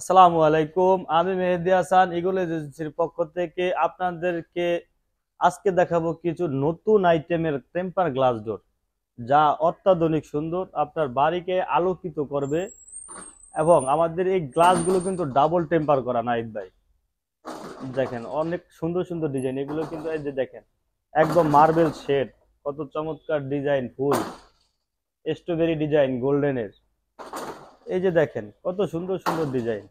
আসসালামু আলাইকুম। আমি মেহেদী হাসান ইগল এজেন্সির পক্ষ থেকে আপনাদেরকে আজকে দেখাবো কিছু নতুন আইটেমের টেম্পার গ্লাস ডোর, যা অত্যাধুনিক সুন্দর আপনার বাড়িকে আলোকিত করবে। এবং আমাদের এই গ্লাসগুলো কিন্তু ডাবল টেম্পার করা, নাইট ভাই। দেখেন অনেক সুন্দর সুন্দর ডিজাইন, এগুলো কিন্তু এই যে দেখেন একদম মার্বেল শেড, কত চমৎকার ডিজাইন, ফুল স্ট্রবেরি ডিজাইন গোল্ডেনের। এই যে দেখেন কত সুন্দর সুন্দর ডিজাইন।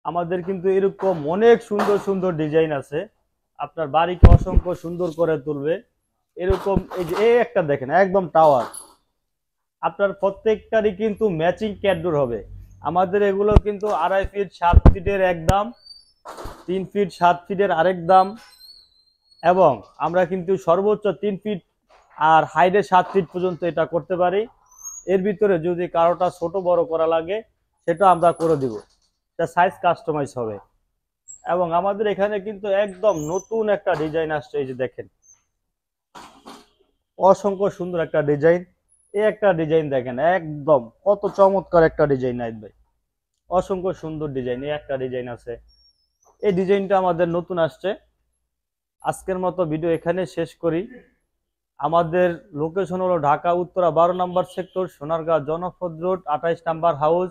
আমাদের কিন্তু এরকম অনেক সুন্দর সুন্দর ডিজাইন আছে, আপনার বাড়িকে অসংখ্য সুন্দর করে তুলবে। এরকম এই যে এই একটা দেখেন একদম টাওয়ার, আপনার প্রত্যেকটারই কিন্তু ম্যাচিং ক্যাডোর হবে। আমাদের এগুলো কিন্তু 2.5 ফিট 7 ফিটের এক দাম, 3 ফিট 7 ফিটের আরেক দাম, এবং আমরা কিন্তু সর্বোচ্চ 3 ফিট আর হাইটে 7 ফিট পর্যন্ত এটা করতে পারি। এর ভিতরে যদি কারোটা ছোট বড় করা লাগে সেটা আমরা করে দিব, এটা সাইজ কাস্টমাইজ হবে। এবং আমাদের এখানে কিন্তু একদম নতুন একটা ডিজাইন আসছে, এই যে দেখেন অসংখ্য সুন্দর একটা ডিজাইন। এই একটা ডিজাইন দেখেন একদম কত চমৎকার একটা ডিজাইন নাইত ভাই, অসংখ্য সুন্দর ডিজাইন। এই একটা ডিজাইন আছে, এই ডিজাইনটা আমাদের নতুন আসছে। আজকের মতো ভিডিও এখানে শেষ করি। আমাদের লোকেশন হলো ঢাকা উত্তরা 12 নম্বর সেক্টর, সোনারগাঁও জনপদ রোড, 28 নম্বর হাউস।